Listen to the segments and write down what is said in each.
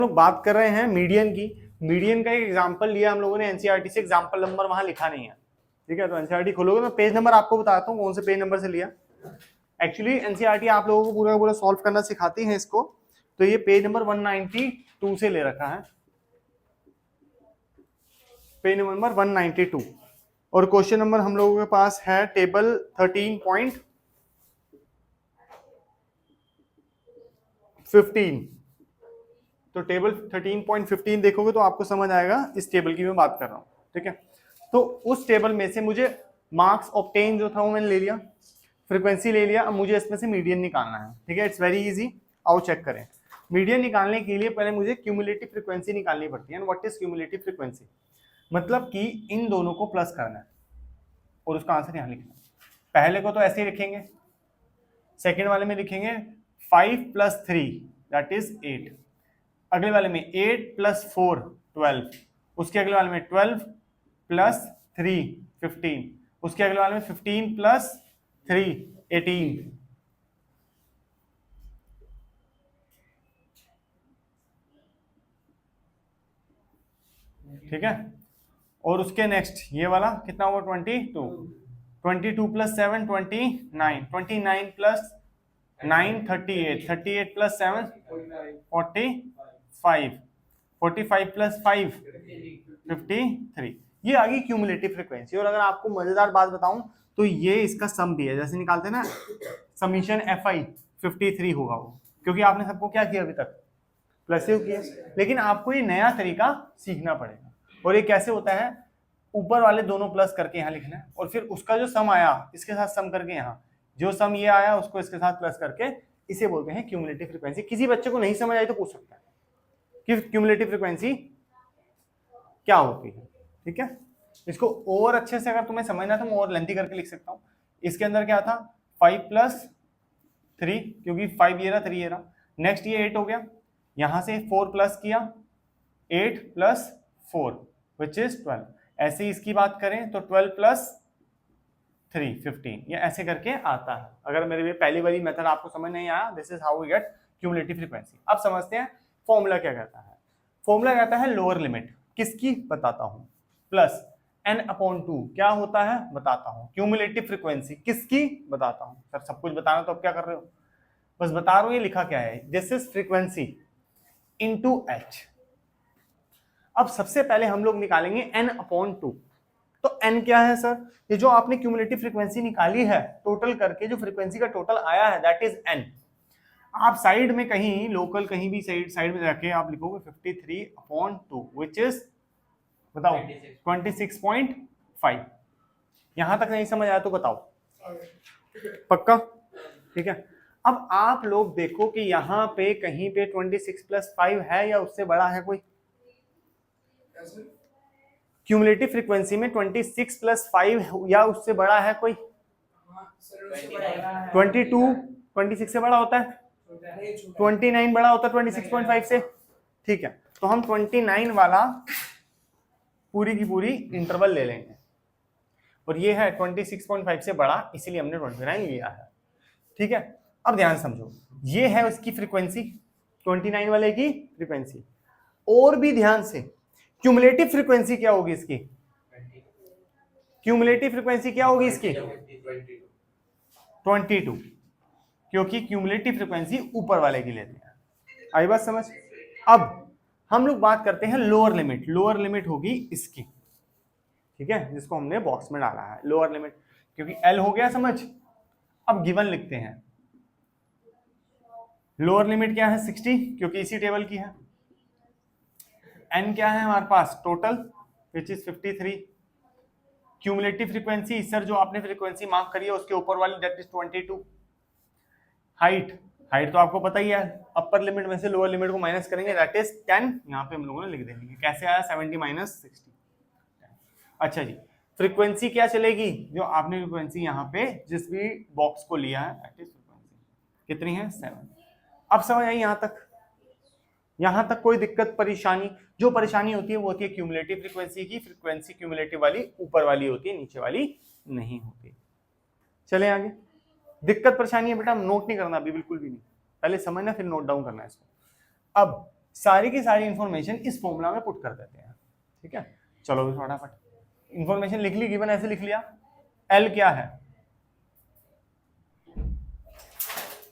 लोग बात कर रहे हैं मीडियन की। मीडियन का एक एग्जांपल लिया हम लोगों ने एनसीईआरटी से, एग्जांपल नंबर वहां लिखा नहीं है, ठीक है। तो एनसीईआरटी खोलोगे, मैं पेज नंबर आपको बताता हूँ कौन से पेज नंबर से लिया। एक्चुअली एनसीईआरटी आप लोगों को पूरा पूरा सॉल्व करना सिखाती है इसको, तो ये पेज नंबर 192 से ले रखा है, पेज नंबर 192। और क्वेश्चन नंबर हम लोगों के पास है टेबल 13.15। तो टेबल 13.15 देखोगे तो आपको समझ आएगा इस टेबल की मैं बात कर रहा हूँ, ठीक है। तो उस टेबल में से मुझे मार्क्स ऑब्टेन जो था वो मैंने ले लिया, फ्रीक्वेंसी ले लिया, अब मुझे इसमें से मीडियन निकालना है, ठीक है। इट्स वेरी इजी, आओ चेक करें। मीडियन निकालने के लिए पहले मुझे क्यूमुलेटिव फ्रीक्वेंसी निकालनी पड़ती है। What is cumulative frequency? मतलब कि इन दोनों को प्लस करना है और उसका आंसर यहाँ लिखना है। पहले को तो ऐसे ही लिखेंगे, सेकेंड वाले में लिखेंगे 5 + 3 दैट इज 8, अगले वाले में 8 + 4 12, उसके अगले वाले में 12 + 3 15, उसके अगले वाले में 15 + 3 18, ठीक है। और उसके नेक्स्ट ये वाला कितना हुआ 22, 22 + 7 29, 29 + 9 38, 38 + 7 45, 45 + 5 53। ये आ गई क्यूमुलेटिव फ्रीक्वेंसी। और अगर आपको मजेदार बात बताऊं तो ये इसका सम भी है, जैसे निकालते हैं ना समीशन FI 53 होगा वो, क्योंकि आपने सबको क्या किया अभी तक, प्लसिव किया। लेकिन आपको ये नया तरीका सीखना पड़ेगा। और ये कैसे होता है, ऊपर वाले दोनों प्लस करके यहाँ लिखना है, और फिर उसका जो सम आया इसके साथ सम करके यहाँ जो सम ये आया उसको इसके साथ प्लस करके, इसे बोलते हैं क्यूमुलेटिव फ्रीक्वेंसी। किसी बच्चे को नहीं समझ आई तो पूछ सकता है कि क्यूमुलेटिव फ्रीक्वेंसी क्या होती है, ठीक है। इसको और अच्छे से अगर तुम्हें समझना तो मैं और लेंथी करके लिख सकता हूं। इसके अंदर क्या था 5 + 3, क्योंकि 5 ये रहा 3 ये रहा, नेक्स्ट ये 8 हो गया, यहां से 4 प्लस किया 8 + 4 विच इज 12। ऐसे ही इसकी बात करें तो 12 + 3 15, ये ऐसे करके आता है। अगर मेरे पहली वाली मेथड आपको समझ नहीं आया, this is how we get cumulative frequency. अब समझते हैं फॉर्मूला क्या कहता है। फॉर्मूला कहता है लोअर लिमिट किसकी बताता हूं, प्लस n/2 क्या होता है बताता हूं, क्यूमुलेटिव फ्रीक्वेंसी किसकी बताता हूं। सर सब कुछ बताना तो अब क्या कर रहे हो, बस बता रहा हूं ये लिखा क्या है, this is frequency into h। अब सबसे पहले हम लोग निकालेंगे n/2। तो n क्या है सर, ये जो आपने क्यूमुलेटिव फ्रीक्वेंसी निकाली है टोटल करके, जो फ्रीक्वेंसी का टोटल आया है दैट इज n। आप साइड में कहीं लोकल कहीं भी साइड में जाके आप लिखोगे 53/2 विच इज बताओ 26.5। यहां तक नहीं समझ आया तो बताओ, पक्का, ठीक है। अब आप लोग देखो कि यहां पे कहीं पे 26 + 5 है या उससे बड़ा है कोई, क्यूमुलेटिव फ्रीक्वेंसी में 26 + 5 या उससे बड़ा है कोई, 22 26 से बड़ा होता है, 29 बड़ा होता है 26.5 से, ठीक है। तो हम 29 वाला पूरी की पूरी इंटरवल ले लेंगे, और ये है 26.5 से बड़ा, इसीलिए हमने 29 लिया है, ठीक है। अब ध्यान समझो, ये है उसकी फ्रीक्वेंसी 29 वाले की फ्रीक्वेंसी। और भी ध्यान से, क्यूमुलेटिव फ्रीक्वेंसी क्या होगी इसकी, क्यूमुलेटिव फ्रीक्वेंसी क्या होगी इसकी 22, क्योंकि क्यूमुलेटिव फ्रीक्वेंसी ऊपर वाले की लेते हैं। आई बात समझ। अब हम लोग बात करते हैं लोअर लिमिट। लोअर लिमिट होगी इसकी, ठीक है, जिसको हमने बॉक्स में डाला है लोअर लिमिट, क्योंकि L हो गया समझ। अब गिवन लिखते हैं, लोअर लिमिट क्या है 60, क्योंकि इसी टेबल की है। n क्या है हमारे पास total which is 53। Cumulative frequency sir जो आपने फ्रीक्वेंसी मार्क करी है उसके ऊपर वाली दैट इज 22। हाइट, हाइट तो आपको पता ही है, अपर लिमिट में से लोअर लिमिट को माइनस करेंगे दैट इज 10। यहाँ पे हम लोगों ने लिख देंगे कैसे आया 70 - 60। अच्छा जी, फ्रीक्वेंसी क्या चलेगी, जो आपने फ्रीक्वेंसी यहाँ पे जिस भी बॉक्स को लिया है दैट इज फ्रीक्वेंसी कितनी है 7। अब समझ आई यहाँ तक, यहाँ तक कोई दिक्कत परेशानी? जो परेशानी होती है वो होती है क्यूमुलेटिव फ्रीक्वेंसी की, फ्रीक्वेंसी क्यूमुलेटिव वाली ऊपर वाली होती है, नीचे वाली नहीं होती। चले आगे, दिक्कत परेशानी है बेटा नोट नहीं करना अभी बिल्कुल भी नहीं, पहले समझना फिर नोट डाउन करना है इसको। अब सारी की सारी इंफॉर्मेशन इस फॉर्मूला में पुट कर देते हैं। ठीक है, चलो भी फटाफट इंफॉर्मेशन लिख ली, गिवन ऐसे लिख लिया। एल क्या है,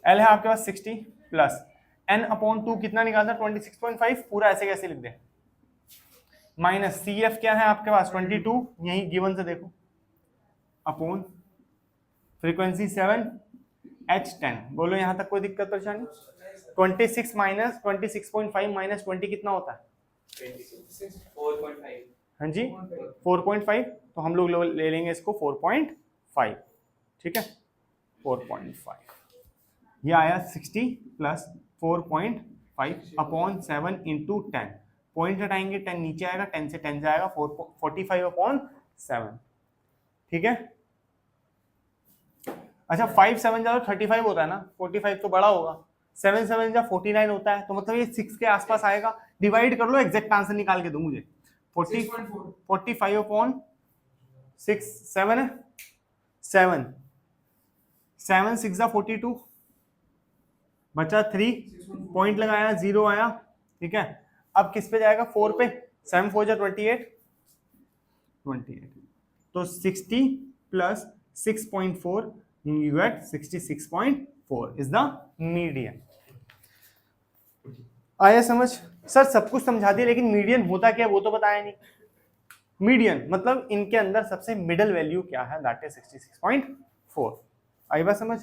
एल है आपके पास 60 प्लस n अपॉन 2 कितना निकालता है 26.5, पूरा ऐसे कैसे लिख दे, माइनस सी एफ क्या है आपके पास 22, यही गिवन से देखो, अपॉन फ्रीक्वेंसी 7 H10। बोलो यहां तक कोई दिक्कत परेशानी? 26 माइनस 26.5 माइनस 20 कितना होता है? 4.5। हाँ जी 4.5, तो हम लोग ले लेंगे इसको 4.5। ठीक है 4.5, ये आया 60 प्लस 4.5 अपॉन 7 इंटू 10, पॉइंट हटाएंगे 10 नीचे आएगा, 10 से 10 जाएगा 45 अपॉन 7। ठीक है, अच्छा 5 7 जा 35 होता है ना, 45 तो बड़ा होगा, 7 7 जा 49 होता है, तो मतलब ये 6 के आसपास आएगा। डिवाइड कर लो, एग्जैक्ट आंसर निकाल के दो मुझे। 45 अपॉन 6, 7 है, 7 7 6 जा 42, बचा 3, पॉइंट लगाया 0 आया। ठीक है, अब किस पे जाएगा 4 पे, 7 4 जा 28, तो 60 plus 6.4 you get 66.4 is the median। आया समझ? सर सब कुछ समझा दिया, लेकिन मीडियन होता क्या वो तो बताया नहीं। मीडियन मतलब इनके अंदर सबसे मिडल वैल्यू क्या है, दैट इज 66.4। आई बात समझ?